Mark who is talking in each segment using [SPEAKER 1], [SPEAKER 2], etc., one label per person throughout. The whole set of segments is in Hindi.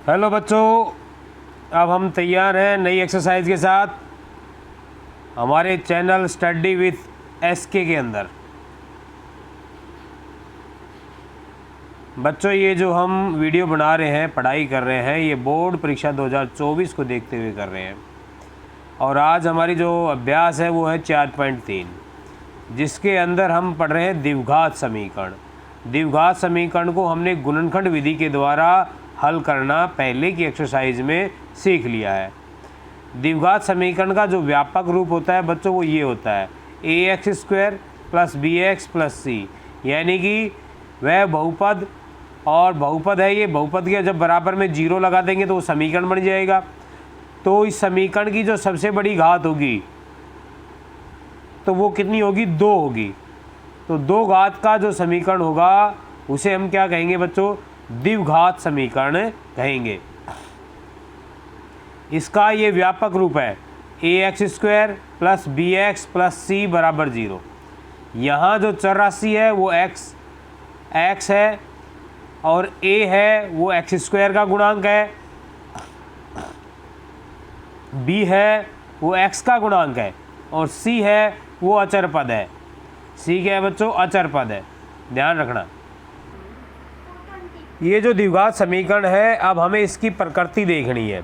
[SPEAKER 1] हेलो बच्चों, अब हम तैयार हैं नई एक्सरसाइज के साथ हमारे चैनल स्टडी विथ एसके के अंदर। बच्चों, ये जो हम वीडियो बना रहे हैं, पढ़ाई कर रहे हैं, ये बोर्ड परीक्षा 2024 को देखते हुए कर रहे हैं। और आज हमारी जो अभ्यास है वो है 4.3, जिसके अंदर हम पढ़ रहे हैं द्विघात समीकरण। द्विघात समीकरण को हमने गुणनखंड विधि के द्वारा हल करना पहले की एक्सरसाइज में सीख लिया है। द्विघात समीकरण का जो व्यापक रूप होता है बच्चों, वो ये होता है ax² + bx + c, यानी कि वह बहुपद और बहुपद है। ये बहुपद के जब बराबर में 0 लगा देंगे तो वो समीकरण बन जाएगा। तो इस समीकरण की जो सबसे बड़ी घात होगी तो वो कितनी होगी? 2 होगी। तो 2 घात का जो समीकरण होगा उसे हम क्या कहेंगे बच्चों? द्विघात समीकरण कहेंगे। इसका ये व्यापक रूप है ax² + bx + c = 0। यहाँ जो चर राशि है वो x है और a है वो x² का गुणांक है, b है वो x का गुणांक है और c है वो अचर पद है। c क्या है बच्चों? अचर पद है, ध्यान रखना। ये जो द्विघात समीकरण है, अब हमें इसकी प्रकृति देखनी है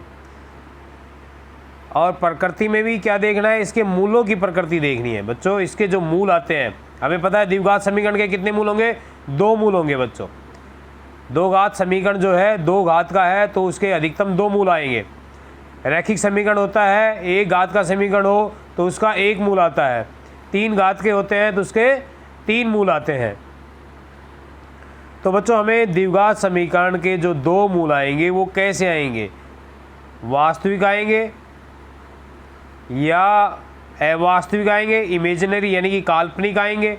[SPEAKER 1] और प्रकृति में भी क्या देखना है? इसके मूलों की प्रकृति देखनी है बच्चों। इसके जो मूल आते हैं, हमें पता है द्विघात समीकरण के कितने मूल होंगे? 2 मूल होंगे बच्चों। 2 घात समीकरण जो है 2 घात का है तो उसके अधिकतम 2 मूल आएंगे। रैखिक समीकरण होता है 1 घात का समीकरण हो तो उसका 1 मूल आता है। 3 घात के होते हैं तो उसके 3 मूल आते हैं। तो बच्चों, हमें द्विघात समीकरण के जो 2 मूल आएंगे वो कैसे आएंगे? वास्तविक आएंगे या अवास्तविक आएंगे, इमेजिनरी यानी कि काल्पनिक आएंगे,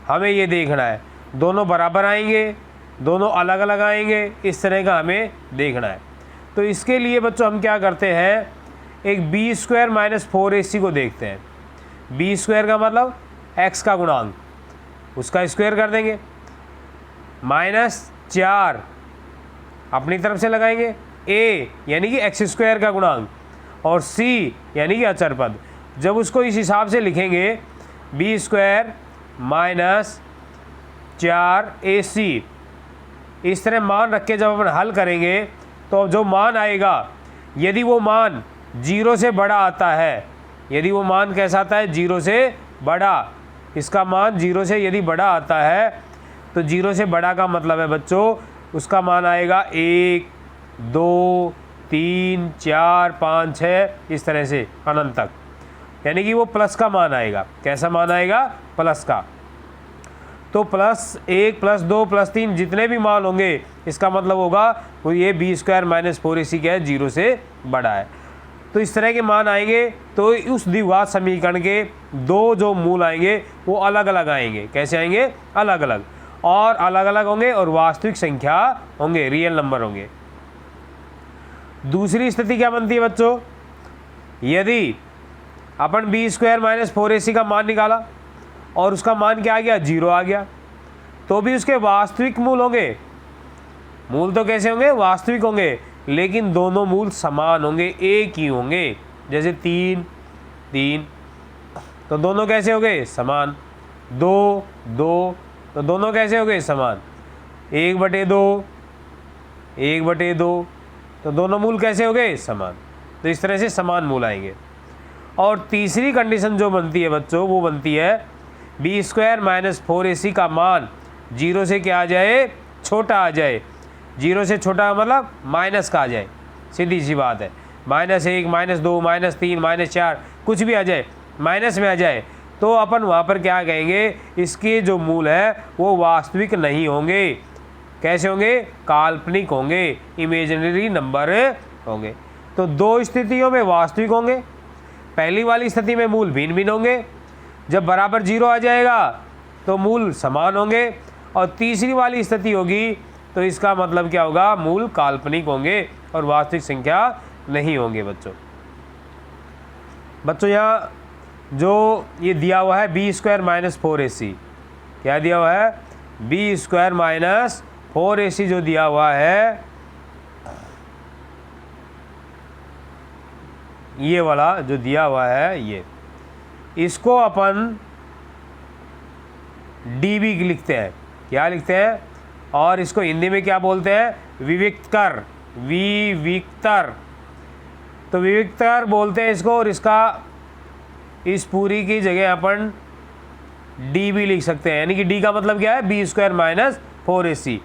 [SPEAKER 1] हमें ये देखना है। दोनों बराबर आएंगे, दोनों अलग अलग आएंगे, इस तरह का हमें देखना है। तो इसके लिए बच्चों हम क्या करते हैं, एक b² - 4ac को देखते हैं। b² का मतलब x का गुणांक, उसका स्क्वायर कर देंगे, -4 अपनी तरफ से लगाएंगे, a यानी कि x² का गुणांक और c यानी कि अचर पद। जब उसको इस हिसाब से लिखेंगे b² - 4ac, इस तरह मान रख के जब अपन हल करेंगे तो जो मान आएगा, यदि वो मान 0 से बड़ा आता है, यदि वो मान कैसा आता है? 0 से बड़ा। इसका मान 0 से यदि बड़ा आता है तो 0 से बड़ा का मतलब है बच्चों उसका मान आएगा 1, 2, 3, 4, 5, 6, इस तरह से अनंत तक, यानी कि वो प्लस का मान आएगा। कैसा मान आएगा? प्लस का। तो +1 +2 +3 जितने भी मान होंगे, इसका मतलब होगा वो ये b² - 4ac क्या है? 0 से बड़ा है। तो इस तरह के मान आएंगे तो उस द्विघात समीकरण के 2 जो मूल आएंगे वो अलग अलग आएंगे। कैसे आएंगे? अलग अलग, और अलग अलग होंगे और वास्तविक संख्या होंगे, रियल नंबर होंगे। दूसरी स्थिति क्या बनती है बच्चों? यदि अपन b² - 4ac का मान निकाला और उसका मान क्या आ गया? 0 आ गया, तो भी उसके वास्तविक मूल होंगे। मूल तो कैसे होंगे? वास्तविक होंगे, लेकिन दोनों मूल समान होंगे, एक ही होंगे। जैसे 3, 3 तो दोनों कैसे हो गए? समान। 2, 2 तो दोनों कैसे हो गए? समान। 1/2, 1/2 तो दोनों मूल कैसे हो गए? समान। तो इस तरह से समान मूल आएंगे। और तीसरी कंडीशन जो बनती है बच्चों, वो बनती है b² - 4ac का मान 0 से क्या आ जाए? छोटा आ जाए। 0 से छोटा मतलब माइनस का आ जाए, सीधी सी बात है। -1, -2, -3, -4 कुछ भी आ जाए, माइनस में आ जाए, तो अपन वहाँ पर क्या कहेंगे? इसके जो मूल है वो वास्तविक नहीं होंगे। कैसे होंगे? काल्पनिक होंगे, इमेजिनरी नंबर होंगे। तो 2 स्थितियों में वास्तविक होंगे। पहली वाली स्थिति में मूल भिन्न भिन्न होंगे, जब बराबर 0 आ जाएगा तो मूल समान होंगे, और तीसरी वाली स्थिति होगी तो इसका मतलब क्या होगा? मूल काल्पनिक होंगे और वास्तविक संख्या नहीं होंगे बच्चों। यहाँ जो ये दिया हुआ है b² - 4ac, क्या दिया हुआ है? b² - 4ac जो दिया हुआ है ये वाला जो दिया हुआ है ये, इसको अपन डी भी लिखते हैं। क्या लिखते हैं? और इसको हिंदी में क्या बोलते हैं? विविक्तर, विविक्तर। तो विविक्तर बोलते हैं इसको, और इसका इस पूरी की जगह अपन डी भी लिख सकते हैं। यानी कि डी का मतलब क्या है? B square minus 4ac।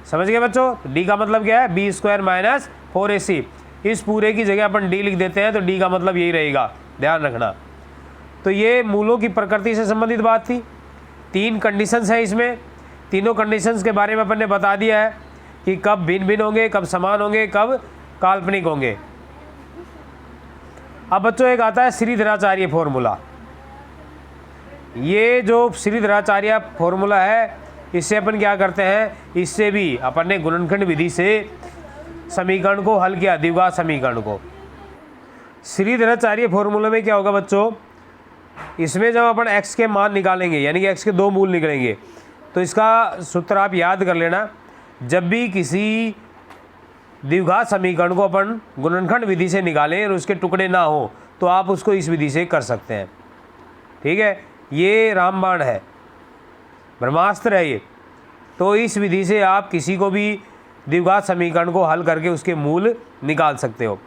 [SPEAKER 1] समझ गए बच्चों? डी का मतलब क्या है? B square minus 4ac। इस पूरे की जगह अपन डी लिख देते हैं, तो डी का मतलब यही रहेगा, ध्यान रखना। तो ये मूलों की प्रकृति से संबंधित बात थी। 3 कंडीशंस है इसमें। तीनों कंडीशंस के बारे में अपन ने बता दिया है कि कब भिन्न भिन्न होंगे, कब समान होंगे, कब काल्पनिक होंगे। अब बच्चों एक आता है श्रीधराचार्य फॉर्मूला। ये जो श्रीधराचार्य फॉर्मूला है, इससे अपन क्या करते हैं? इससे भी अपन ने गुणनखंड विधि से समीकरण को हल किया, द्विघात समीकरण को। श्रीधराचार्य फॉर्मूला में क्या होगा बच्चों? इसमें जब अपन x के मान निकालेंगे, यानी कि x के 2 मूल निकलेंगे, तो इसका सूत्र आप याद कर लेना। जब भी किसी द्विघात समीकरण को अपन गुणनखंड विधि से निकालें और उसके टुकड़े ना हो, तो आप उसको इस विधि से कर सकते हैं। ठीक है, ये रामबाण है, ब्रह्मास्त्र है ये। तो इस विधि से आप किसी को भी द्विघात समीकरण को हल करके उसके मूल निकाल सकते हो।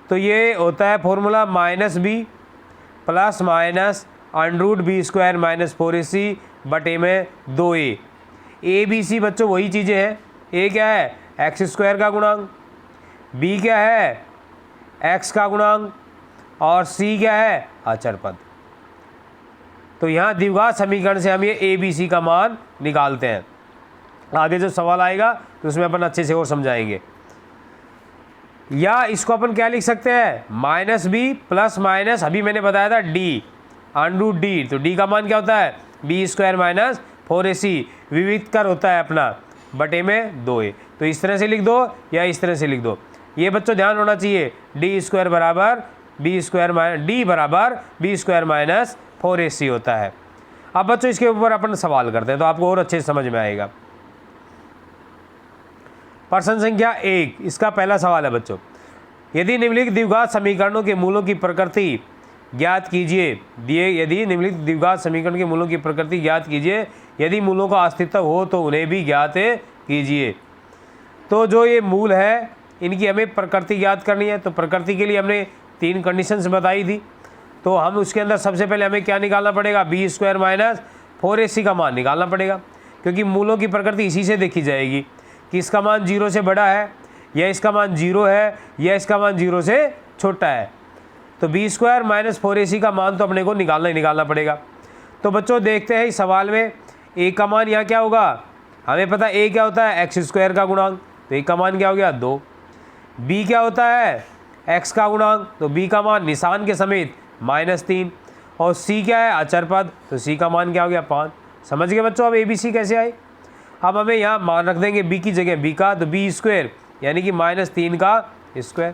[SPEAKER 1] तो ये होता है formula -b plus minus under root b square minus 4ac बटे में 2a। ए बी सी बच्चों वही चीज़ें हैं। ए क्या है? एक्स स्क्वायर का गुणांक, बी क्या है? एक्स का गुणांक, और सी क्या है? अचर पद। तो यहाँ द्विघात समीकरण से हम ये ए बी सी का मान निकालते हैं। आगे जो सवाल आएगा तो उसमें अपन अच्छे से और समझाएंगे। या इसको अपन क्या लिख सकते हैं? -b प्लस माइनस, अभी मैंने बताया था डी, अंडरूट डी। तो डी का मान क्या होता है? बी स्क्वायर माइनस 4ac, विविधकर होता है अपना, बटे में 2a। तो इस तरह से लिख दो या इस तरह से लिख दो। ये बच्चों ध्यान होना चाहिए, डी स्क्वायर बराबर बी स्क्वायर माइनस डी बराबर बी स्क्वायर माइनस 4ac होता है। अब बच्चों इसके ऊपर अपन सवाल करते हैं तो आपको और अच्छे से समझ में आएगा। प्रश्न संख्या 1, इसका पहला सवाल है बच्चों, यदि निम्नलिखित द्विघात समीकरणों के मूलों की प्रकृति ज्ञात कीजिए। यदि निम्नलिखित द्विघात समीकरण के मूलों की प्रकृति ज्ञात कीजिए, यदि मूलों का अस्तित्व हो तो उन्हें भी ज्ञात कीजिए। तो जो ये मूल है इनकी हमें प्रकृति ज्ञात करनी है। तो प्रकृति के लिए हमने 3 कंडीशंस बताई थी। तो हम उसके अंदर सबसे पहले हमें क्या निकालना पड़ेगा? बी स्क्वायर माइनस 4ac का मान निकालना पड़ेगा, क्योंकि मूलों की प्रकृति इसी से देखी जाएगी कि इसका मान 0 से बड़ा है, या इसका मान 0 है, या इसका मान 0 से छोटा है। तो बी स्क्वायर माइनस 4ac का मान तो अपने को निकालना ही निकालना पड़ेगा। तो बच्चों देखते हैं इस सवाल में a का मान यहाँ क्या होगा? हमें पता है a क्या होता है? एक्स स्क्वायर का गुणांक, तो a का मान क्या हो गया? 2। b क्या होता है? x का गुणांक, तो b का मान निशान के समेत -3। और c क्या है? अचर पद, तो c का मान क्या हो गया? 5। समझ गए बच्चों अब ABC कैसे आई? अब हमें यहाँ मान रख देंगे b की जगह b का, तो b स्क्वायर यानी कि -3 का स्क्वायर,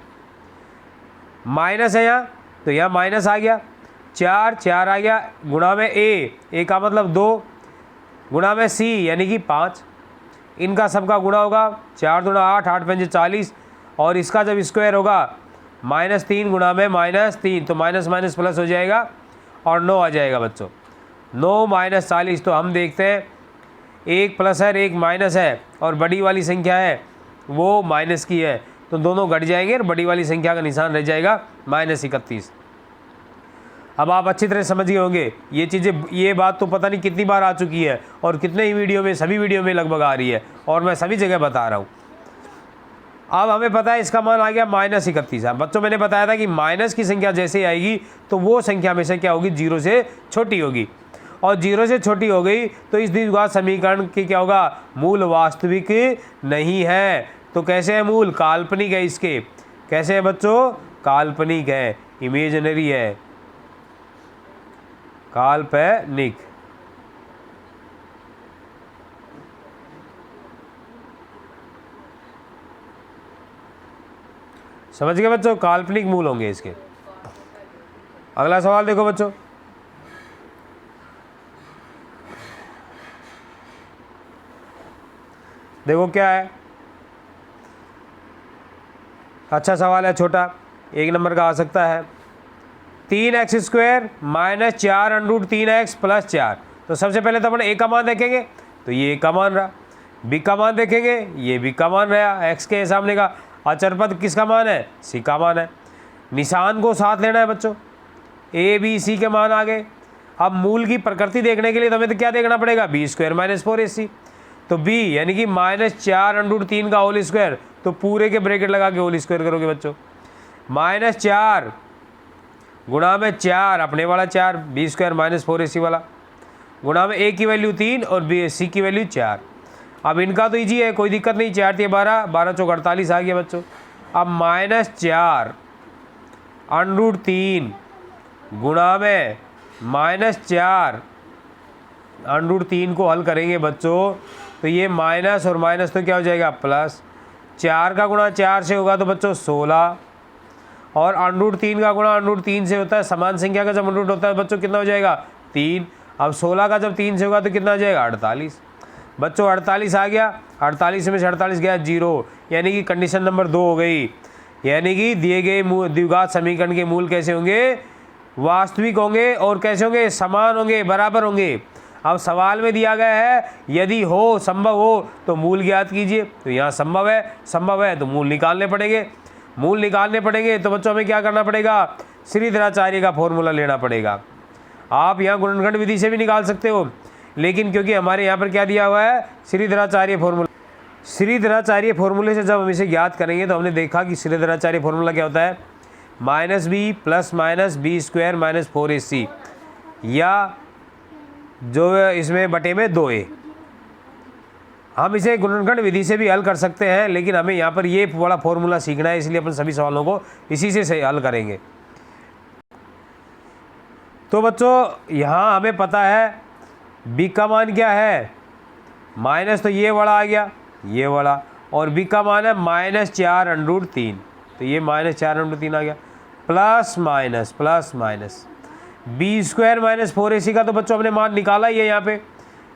[SPEAKER 1] माइनस है यहाँ, तो यहाँ माइनस आ गया, 4 आ गया, गुणा में a का मतलब 2, गुणा में c यानी कि 5। इनका सबका गुणा होगा, 4 दूना 8, 8 पंजे 40, और इसका जब स्क्वायर होगा -3 गुणा में -3, तो माइनस माइनस प्लस हो जाएगा और 9 आ जाएगा बच्चों। 9 - 40, तो हम देखते हैं एक प्लस है और एक माइनस है, और बड़ी वाली संख्या है वो माइनस की है, तो दोनों घट जाएंगे और बड़ी वाली संख्या का निशान रह जाएगा -31। अब आप अच्छी तरह समझ गए होंगे ये चीज़ें। ये बात तो पता नहीं कितनी बार आ चुकी है और कितने ही वीडियो में, सभी वीडियो में लगभग आ रही है, और मैं सभी जगह बता रहा हूँ। अब हमें पता है इसका मान आ गया -31। बच्चों मैंने बताया था कि माइनस की संख्या जैसे आएगी तो वो संख्या हमेशा क्या होगी? 0 से छोटी होगी, और 0 से छोटी हो गई तो इस द्विघात समीकरण की क्या होगा? मूल वास्तविक नहीं है। तो कैसे है मूल? काल्पनिक है इसके। कैसे है बच्चों? काल्पनिक है, इमेजिनरी है, काल्पनिक। समझ गए बच्चों? काल्पनिक मूल होंगे इसके। अगला सवाल देखो बच्चों, देखो क्या है। अच्छा सवाल है, छोटा। 1 नंबर का आ सकता है 3x² minus 4 under 3x plus 4। तो सबसे पहले तो अपन ए का मान देखेंगे, तो ये ए का मान रहा। बी का मान देखेंगे, ये बी का मान रहा, एक्स के सामने का। अचर पद किसका मान है? सी का मान है। निशान को साथ लेना है बच्चों, ए बी सी के मान आ गए। अब मूल की प्रकृति देखने के लिए तो हमें तो क्या देखना पड़ेगा? b² minus 4ac। तो b यानी कि -4 अंडर 3 का होल स्क्वायर, तो पूरे के ब्रैकेट लगा के होल स्क्वायर करोगे बच्चों। -4 गुणा में 4 अपने वाला 4, b² माइनस 4ac वाला, गुणा में a की वैल्यू 3 और c की वैल्यू 4। अब इनका तो ईजी है, कोई दिक्कत नहीं। 4 × 12, 12 चौक 48 आ गया बच्चों। अब -4 अंडर 3 गुणा में -4 अंडर 3 को हल करेंगे बच्चों, तो ये माइनस और माइनस तो क्या हो जाएगा? प्लस। 4 का गुणा 4 से होगा तो बच्चों 16, और अंडर 3 का गुणा अंडर 3 से होता है। समान संख्या का जब अंडर होता है बच्चों कितना हो जाएगा? 3। अब 16 का जब 3 से होगा तो कितना हो जाएगा? 48। बच्चों 48 आ गया, 48 में से 48 गया 0, यानी कि कंडीशन नंबर 2 हो गई। यानी कि दिए गए द्विघात समीकरण के मूल कैसे होंगे? वास्तविक होंगे। और कैसे होंगे? समान होंगे, बराबर होंगे। अब सवाल में दिया गया है यदि हो, संभव हो तो मूल ज्ञात कीजिए। तो यहाँ संभव है तो मूल निकालने पड़ेंगे। मूल निकालने पड़ेंगे तो बच्चों हमें क्या करना पड़ेगा? श्रीधराचार्य का फॉर्मूला लेना पड़ेगा। आप यहाँ गुणनखंड विधि से भी निकाल सकते हो, लेकिन क्योंकि हमारे यहाँ पर क्या दिया हुआ है? श्रीधराचार्य फॉर्मूला। श्रीधराचार्य फॉर्मूले से जब हम इसे ज्ञात करेंगे तो हमने देखा कि श्रीधराचार्य फॉर्मूला क्या होता है? -b plus minus b² minus 4ac, या जो इसमें बटे में 2a। हम इसे गुणनखंड विधि से भी हल कर सकते हैं, लेकिन हमें यहाँ पर ये बड़ा फॉर्मूला सीखना है, इसलिए अपन सभी सवालों को इसी से हल करेंगे। तो बच्चों यहाँ हमें पता है b का मान क्या है? माइनस, तो ये वाला आ गया, ये वाला, और b का मान है -4 अंडर 3, तो ये -4 अंडर 3 आ गया। Plus minus b² minus 4ac का तो बच्चों हमने मान निकाला ही है यहाँ पे,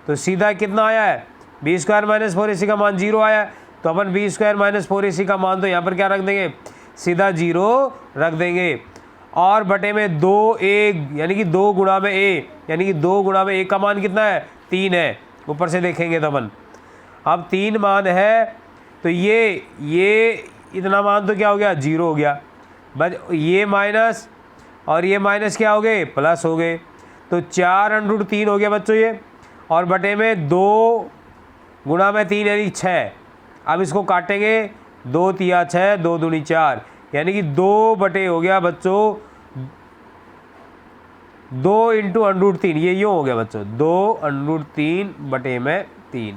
[SPEAKER 1] तो सीधा कितना आया है? b² माइनस 4ac का मान 0 आया है। तो अपन b² माइनस 4ac का मान तो यहाँ पर क्या रख देंगे? सीधा 0 रख देंगे, और बटे में 2a, यानी कि 2 गुणा में a, यानी कि 2 गुणा में a का मान कितना है? 3 है। ऊपर से देखेंगे तो अपन, अब 3 मान है तो ये इतना मान तो क्या हो गया? 0 हो गया। बस ये माइनस और ये माइनस क्या हो गए? प्लस हो गए। तो 4 अंडर 3 हो गया बच्चों ये, और बटे में 2 गुणा में 3 यानी 6। अब इसको काटेंगे, 2 तिया 6, 2 दूनी 4, यानी कि 2 बटे हो गया बच्चों 2 इंटू अंडर 3, ये यूँ हो गया बच्चों 2 अंडर 3 बटे में 3,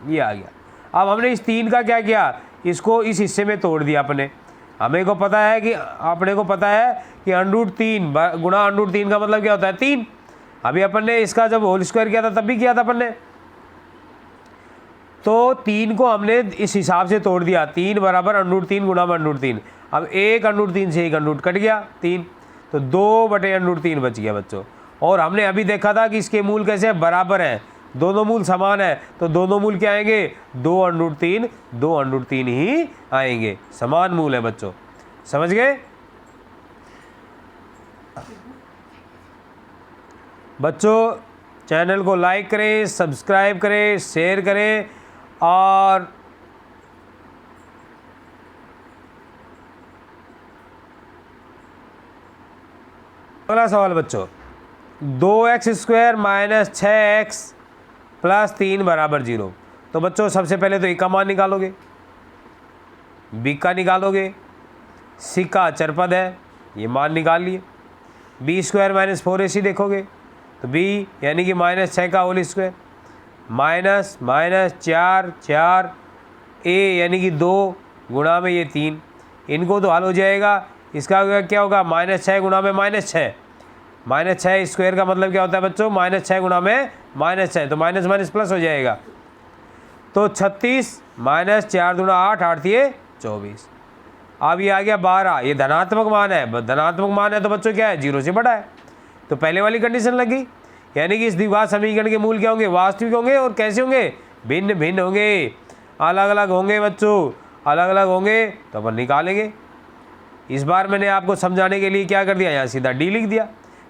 [SPEAKER 1] ये आ गया। अब हमने इस 3 का क्या किया? इसको इस हिस्से में तोड़ दिया अपने। अपने को पता है कि अंडर 3 गुणा अंडर 3 का मतलब क्या होता है? 3। अभी अपन ने इसका जब होल स्क्वायर किया था तब भी किया था अपन ने, तो 3 को हमने इस हिसाब से तोड़ दिया। 3 बराबर अंडर 3 गुणा में अंडर 3। अब 1 अंडर 3 से 1 अंडर कट गया 3, तो 2 बटे अंडर 3 बच गया बच्चों। और हमने अभी देखा था कि इसके मूल कैसे बराबर हैं, दोनों मूल समान है, तो दोनों मूल क्या आएंगे? 2 अंडर 3 ही आएंगे। समान मूल है बच्चों, समझ गए? बच्चों चैनल को लाइक करें, सब्सक्राइब करें, शेयर करें, और अगला सवाल बच्चों, 2x² माइनस 6x प्लस 3 बराबर 0। तो बच्चों सबसे पहले तो ए का मान निकालोगे, बी का निकालोगे, सी का अचर पद है, ये मान निकाल लिए। b² माइनस 4ac देखोगे तो b यानी कि -6 का होल स्क्वायर, माइनस 4 a यानी कि 2 गुणा में ये 3, इनको तो हल हो जाएगा। इसका क्या होगा? -6 गुणा में -6, -6 स्क्वायर का मतलब क्या होता है बच्चों? -6 गुणा में -6, तो माइनस माइनस प्लस हो जाएगा। तो 36 -4 दूना 8, 8 दिए 24। अब ये आ गया 12, ये धनात्मक मान है। धनात्मक मान है तो बच्चों क्या है? 0 से बड़ा है, तो पहले वाली कंडीशन लगी। यानी कि इस द्विघात समीकरण के मूल क्या होंगे? वास्तविक होंगे। और कैसे होंगे? भिन्न भिन्न होंगे, अलग अलग होंगे बच्चों, अलग अलग होंगे तो अपन निकालेंगे। इस बार मैंने आपको समझाने के लिए क्या कर दिया, यहाँ सीधा डी लिख दिया।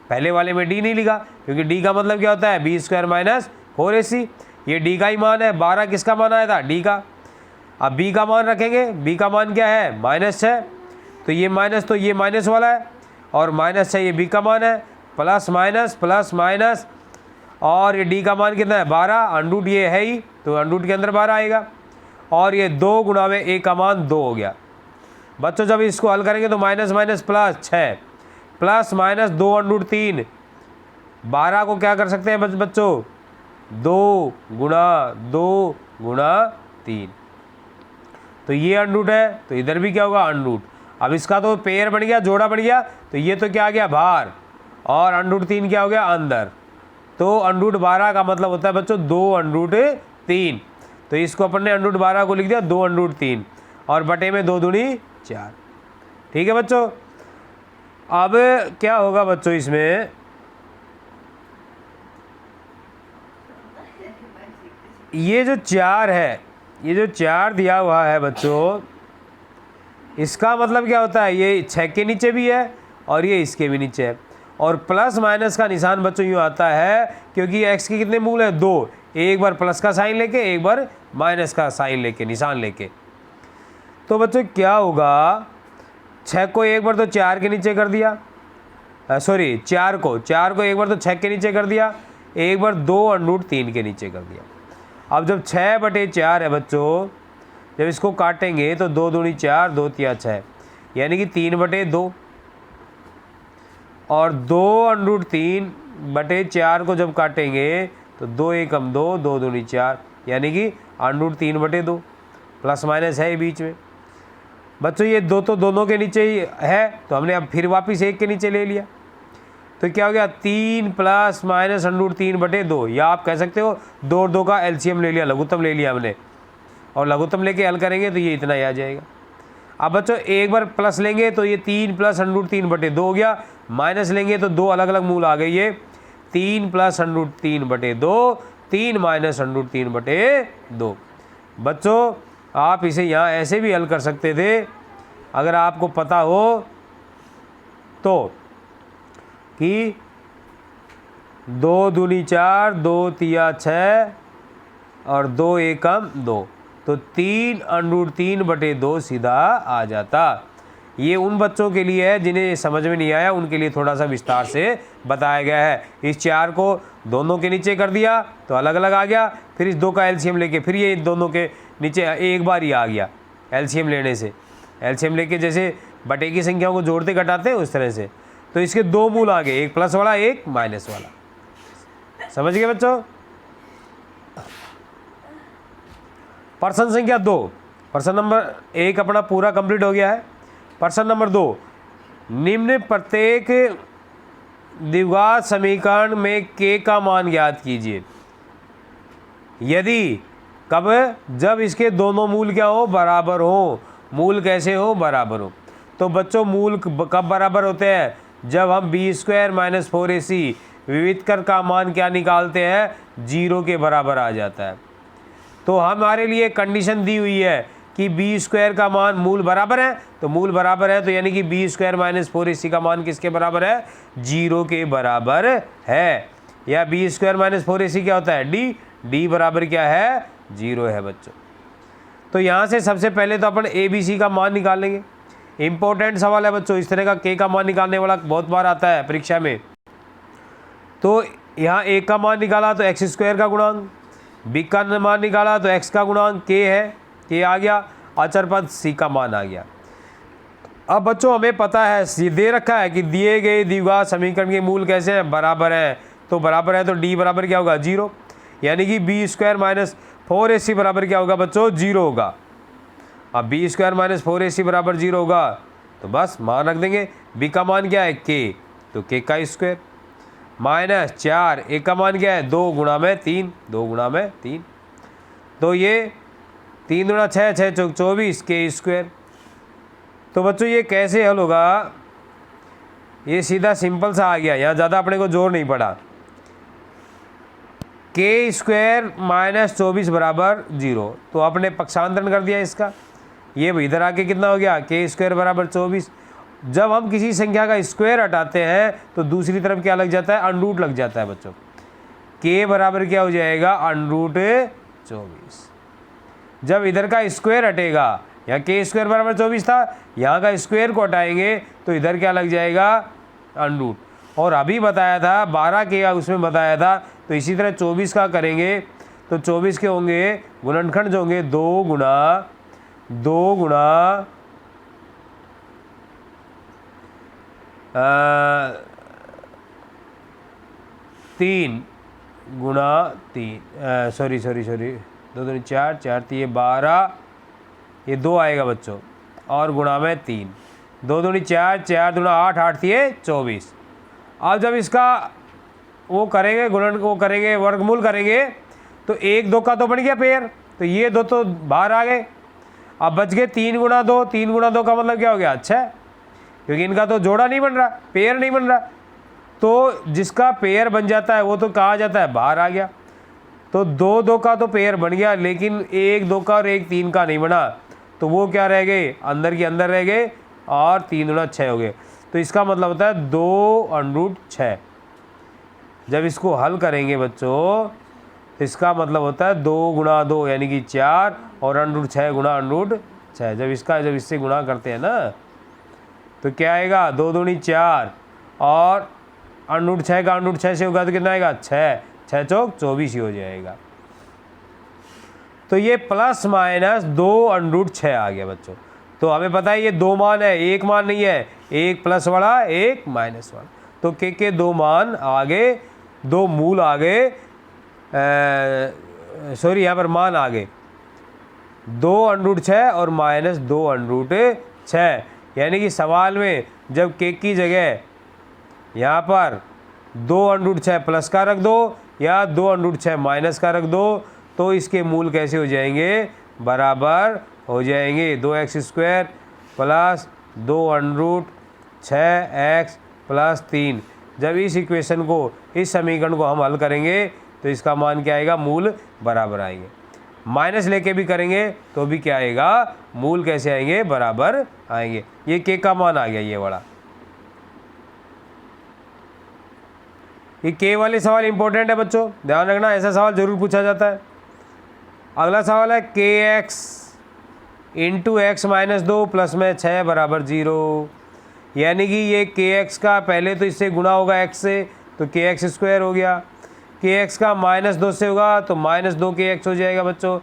[SPEAKER 1] पहले वाले में डी नहीं लिखा, क्योंकि डी का मतलब क्या होता है, बी स्क्वायर माइनस 4ac। ये डी का ही मान है, 12 किसका मान आया था, डी का। अब बी का मान रखेंगे, बी का मान क्या है, -6, तो ये माइनस वाला है, और -6 ये बी का मान है, प्लस माइनस, और ये डी का मान कितना है 12, अंडरूट ये है ही, तो अंडरूट के अंदर 12 आएगा, और ये 2 गुणा में ए का मान 2 हो गया। बच्चों जब इसको हल करेंगे तो minus plus 6 plus minus 2 under root 3, 12 को क्या कर सकते हैं बच्चों, 2 गुणा 3, तो ये अंडरूट है, तो इधर भी क्या होगा अंडरूट। अब इसका तो पेयर बन गया, जोड़ा बन गया, तो ये तो क्या आ गया बाहर, और अंडरूट 3 क्या हो गया अंदर, तो अंडरूट 12 का मतलब होता है बच्चों 2 अंडरूट 3, तो इसको अपन ने अंडरूट 12 को लिख दिया 2 अंडरूट 3, और बटे में 2 दूनी 4। ठीक है बच्चों। अब क्या होगा बच्चों, इसमें ये जो 4 है, ये जो 4 दिया हुआ है बच्चों, इसका मतलब क्या होता है, ये 6 के नीचे भी है और ये इसके भी नीचे है, और प्लस माइनस का निशान बच्चों यूँ आता है, क्योंकि x के कितने मूल है 2, एक बार प्लस का साइन लेके, एक बार माइनस का साइन लेके, निशान लेके। तो बच्चों क्या होगा, 6 को एक बार तो 4 के नीचे कर दिया, सॉरी 4 को एक बार तो 6 के नीचे कर दिया, एक बार 2 अंडरूट 3 के नीचे कर दिया। अब जब 6/4 है बच्चों, जब इसको काटेंगे तो 2 दूनी 4, 2 तिया 6, यानी कि 3/2, और 2 अंडरूट 3/4 को जब काटेंगे तो 2 एकम 2, 2 दूनी 4, यानी कि अंडरूट 3/2, प्लस माइनस है बीच में। बच्चों ये 2 तो दोनों के नीचे ही है, तो हमने अब फिर वापस 1 के नीचे ले लिया, तो क्या हो गया 3 प्लस माइनस अंडरूट 3/2, या आप कह सकते हो 2 और 2 का एलसीएम ले लिया, लघुत्तम ले लिया हमने, और लघुत्तम लेके हल करेंगे तो ये इतना ही आ जाएगा। अब बच्चों एक बार प्लस लेंगे तो ये 3 प्लस अंडरूट 3/2 हो गया, माइनस लेंगे तो 2 अलग अलग मूल आ गई, ये 3 प्लस अंडरूट 3/2, 3 माइनस अंडरूट 3/2। बच्चों आप इसे यहाँ ऐसे भी हल कर सकते थे अगर आपको पता हो तो, कि 2 दूनी 4, 2 तिया 6, और 2 एकम 2, तो 3 अंडरूट 3/2 सीधा आ जाता। ये उन बच्चों के लिए है जिन्हें समझ में नहीं आया, उनके लिए थोड़ा सा विस्तार से बताया गया है। इस 4 को दोनों के नीचे कर दिया तो अलग अलग आ गया, फिर इस 2 का एलसीएम लेके फिर ये दोनों के नीचे एक बार ही आ गया, एलसीएम लेने से, एलसीएम लेके जैसे बटे की संख्याओं को जोड़ते घटाते हैं उस तरह से। तो इसके 2 मूल आ गए, एक प्लस वाला एक माइनस वाला। समझ गए बच्चों। प्रश्न संख्या 2, प्रश्न नंबर 1 अपना पूरा कंप्लीट हो गया है। प्रश्न नंबर 2, निम्न प्रत्येक द्विघात समीकरण में k का मान ज्ञात कीजिए यदि कब, जब इसके दोनों मूल क्या हो, बराबर हो। मूल कैसे हो, बराबर हो। तो बच्चों मूल कब बराबर होते हैं, जब हम b² माइनस 4ac विविधकर का मान क्या निकालते हैं, 0 के बराबर आ जाता है। तो हमारे लिए कंडीशन दी हुई है कि b² का मान मूल बराबर है, तो मूल बराबर है तो यानी कि b² माइनस 4ac का मान किसके बराबर है, 0 के बराबर है। या b² माइनस 4ac क्या होता है, d बराबर क्या है, 0 है बच्चों। तो यहाँ से सबसे पहले तो अपन abc का मान निकालेंगे। इंपॉर्टेंट सवाल है बच्चों, इस तरह का k का मान निकालने वाला बहुत बार आता है परीक्षा में। तो यहाँ a का मान निकाला तो x² का गुणांक, b का मान निकाला तो x का गुणांक k है, k आ गया, अचर पद c का मान आ गया। अब बच्चों हमें पता है, दे रखा है कि दिए गए द्विघात समीकरण के मूल कैसे हैं, बराबर हैं। तो बराबर है तो d बराबर क्या होगा, 0, यानी कि b² माइनस 4ac बराबर क्या होगा बच्चों, 0 होगा। अब b² माइनस 4ac बराबर 0 होगा तो बस मान रख देंगे। b का मान क्या है, k, तो k का स्क्वायर, माइनस 4, a का मान क्या है, 2 गुणा में 3, 2 गुणा में 3, तो ये 3 गुणा 6, 6 चौक 24, k²। तो बच्चों ये कैसे हल होगा, ये सीधा सिंपल सा आ गया, यहाँ ज़्यादा अपने को जोर नहीं पड़ा। k² माइनस 24 बराबर 0, तो आपने पक्षांतरण कर दिया इसका, ये इधर आके कितना हो गया, k² बराबर 24, जब हम किसी संख्या का स्क्वायर हटाते हैं तो दूसरी तरफ क्या लग जाता है, अनरूट लग जाता है बच्चों। k बराबर क्या हो जाएगा, अनरूट 24। जब इधर का स्क्वायर हटेगा, यहाँ k स्क्वायर बराबर 24 था, यहाँ का स्क्वायर को हटाएंगे तो इधर क्या लग जाएगा, अनरूट। और अभी बताया था 12 के का उसमें बताया था, तो इसी तरह 24 का करेंगे तो 24 के होंगे गुणनखंड जो होंगे 2 गुणा 3 गुणा 3 सॉरी 2 दूनी 4 4 3 12, ये 2 आएगा बच्चों, और गुणा में 3, 2 दूनी 4 4 दूना 8 8 3 24। अब जब इसका वो करेंगे वो करेंगे वर्गमूल करेंगे तो 1 2 का तो बन गया पेयर, तो ये 2 तो बाहर आ गए। अब बच गए 3 गुणा 2, 3 गुणा 2 का मतलब क्या हो गया, 6, क्योंकि इनका तो जोड़ा नहीं बन रहा, पेयर नहीं बन रहा। तो जिसका पेयर बन जाता है वो तो कहा जाता है बाहर आ गया। तो 2 2 का तो पेयर बन गया, लेकिन 1 2 का और 1 3 का नहीं बना, तो वो क्या रह गए, अंदर के अंदर रह गए, और 3 गुणा 6 हो गए। तो इसका मतलब होता है 2√6। जब इसको हल करेंगे बच्चों तो इसका मतलब होता है 2 गुणा 2 यानी कि 4, और √6 गुणा √6। जब इससे गुणा करते हैं ना तो क्या आएगा, 2 दूनी 4, और √6 का √6 से होगा तो कितना आएगा, 6 6 चौक 24 ही हो जाएगा। तो ये प्लस माइनस 2√6 आ गया बच्चों। तो हमें पता है ये 2 मान है, एक मान नहीं है, एक प्लस वाला एक माइनस वाला। तो के 2 मान आ गए, 2 मूल आ गए, सॉरी यहाँ पर मान आ गए 2√6 और माइनस 2√6। यानी कि सवाल में जब के की जगह यहाँ पर 2√6 प्लस का रख दो या 2√6 माइनस का रख दो, तो इसके मूल कैसे हो जाएंगे, बराबर हो जाएंगे। 2x² plus 2√6x plus 3। जब इस इक्वेशन को, इस समीकरण को हम हल करेंगे तो इसका मान क्या आएगा, मूल बराबर आएंगे। माइनस लेके भी करेंगे तो भी क्या आएगा, मूल कैसे आएंगे, बराबर आएंगे। ये के का मान आ गया, ये वाला। ये के वाले सवाल इंपॉर्टेंट है बच्चों, ध्यान रखना, ऐसा सवाल जरूर पूछा जाता है। अगला सवाल है kx into x minus 2 plus में 6 बराबर 0। यानी कि ये kx का पहले तो इससे गुणा होगा x से, तो kx² हो गया। kx का माइनस 2 से होगा तो माइनस 2 kx हो जाएगा बच्चों।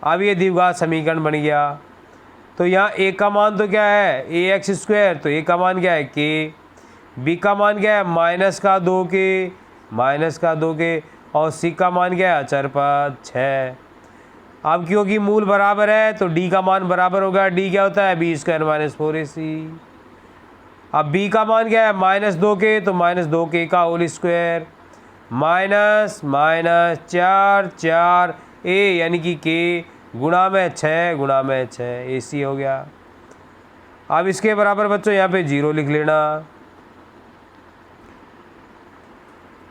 [SPEAKER 1] अब ये द्विघात समीकरण बन गया। तो यहाँ a का मान तो क्या है, ax², तो a का मान क्या है, k। b का मान क्या है, माइनस का 2k, और c का मान क्या है, अचरपद 6। अब क्योंकि मूल बराबर है तो d का मान बराबर होगा, d क्या होता है, b² माइनस 4ac। अब b का मान क्या है, माइनस 2k, तो माइनस 2k का होल स्क्वायर, माइनस 4 4 a यानी कि k गुणा में 6 ac हो गया। अब इसके बराबर बच्चों यहाँ पे 0 लिख लेना।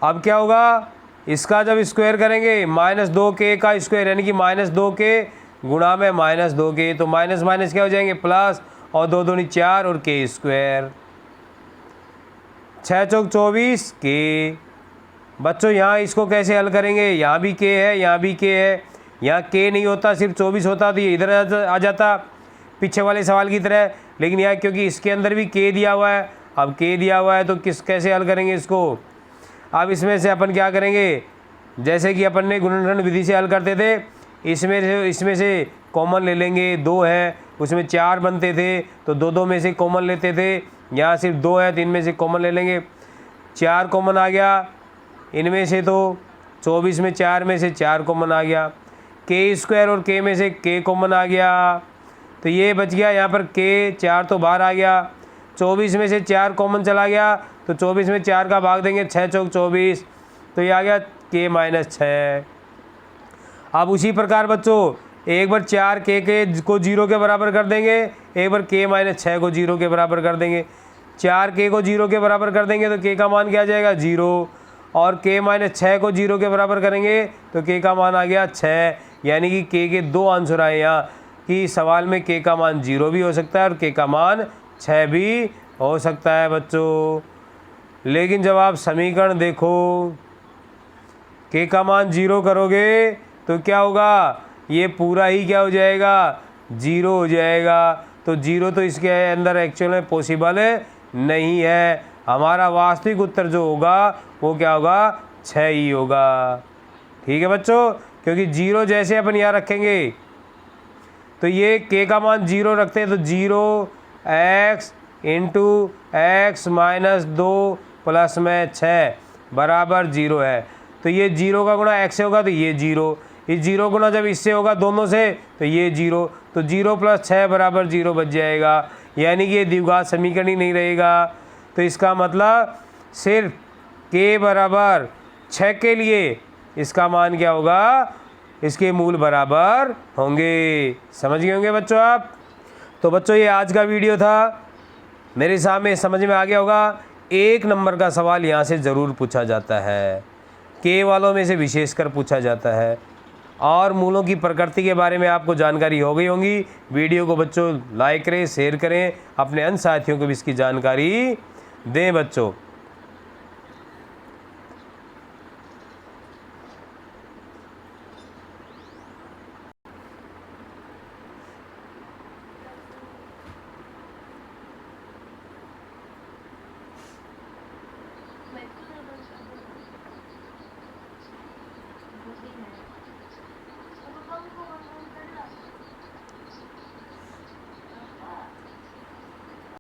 [SPEAKER 1] अब क्या होगा, इसका जब स्क्वायर करेंगे, माइनस 2k का स्क्वायर यानी कि माइनस 2k गुणा में माइनस 2k, तो माइनस माइनस क्या हो जाएंगे, प्लस, और 2 दूनी 4 और k², 6 चौक 24 k। बच्चों यहाँ इसको कैसे हल करेंगे, यहाँ भी k है, यहाँ भी k है। यहाँ k नहीं होता, सिर्फ 24 होता तो ये इधर आ जाता पीछे वाले सवाल की तरह, लेकिन यहाँ क्योंकि इसके अंदर भी k दिया हुआ है, अब k दिया हुआ है तो कैसे हल करेंगे इसको। अब इसमें से अपन क्या करेंगे, जैसे कि अपन ने गुणनखंड विधि से हल करते थे, इसमें से कॉमन ले लेंगे। 2 है, उसमें 4 बनते थे तो 2 में से कॉमन लेते थे। यहाँ सिर्फ 2 है तो इनमें से कॉमन ले लेंगे। 4 कॉमन आ गया इनमें से, तो 24 में 4 में से 4 कॉमन आ गया। k² और k में से k कॉमन आ गया, तो ये बच गया यहाँ पर k, 4 तो बाहर आ गया। 24 में से 4 कॉमन चला गया, तो 24 में 4 का भाग देंगे, 6 चौक 24, तो ये आ गया k माइनस 6। अब उसी प्रकार बच्चों एक बार 4 k को 0 के बराबर कर देंगे, एक बार k माइनस 6 को 0 के बराबर कर देंगे। 4 k को 0 के बराबर कर देंगे तो k का मान क्या आ जाएगा, 0, और k माइनस 6 को 0 के बराबर करेंगे तो k का मान आ गया 6। यानी कि k के 2 आंसर आए यहाँ, कि सवाल में k का मान 0 भी हो सकता है और k का मान 6 भी हो सकता है बच्चों। लेकिन जब आप समीकरण देखो के का मान 0 करोगे तो क्या होगा, ये पूरा ही क्या हो जाएगा, 0 हो जाएगा। तो 0 तो इसके अंदर एक्चुअल में पॉसिबल नहीं है। हमारा वास्तविक उत्तर जो होगा वो क्या होगा, 6 ही होगा। ठीक है बच्चों, क्योंकि 0 जैसे अपन यहाँ रखेंगे तो ये के का मान 0 रखते हैं तो 0x into x minus 2 plus में 6 बराबर 0 है। तो ये 0 का गुणा x से होगा तो ये 0, इस 0 गुणा जब इससे होगा दोनों से तो ये 0, तो 0 प्लस 6 बराबर 0 बच जाएगा। यानी कि ये द्विघात समीकरण ही नहीं रहेगा। तो इसका मतलब सिर्फ k बराबर 6 के लिए इसका मान क्या होगा, इसके मूल बराबर होंगे। समझ गए होंगे बच्चों आप। तो बच्चों ये आज का वीडियो था, मेरे सामने समझ में आ गया होगा। 1 नंबर का सवाल यहाँ से ज़रूर पूछा जाता है, के वालों में से विशेषकर पूछा जाता है। और मूलों की प्रकृति के बारे में आपको जानकारी हो गई होगी। वीडियो को बच्चों लाइक करें, शेयर करें, अपने अन्य साथियों को भी इसकी जानकारी दें बच्चों।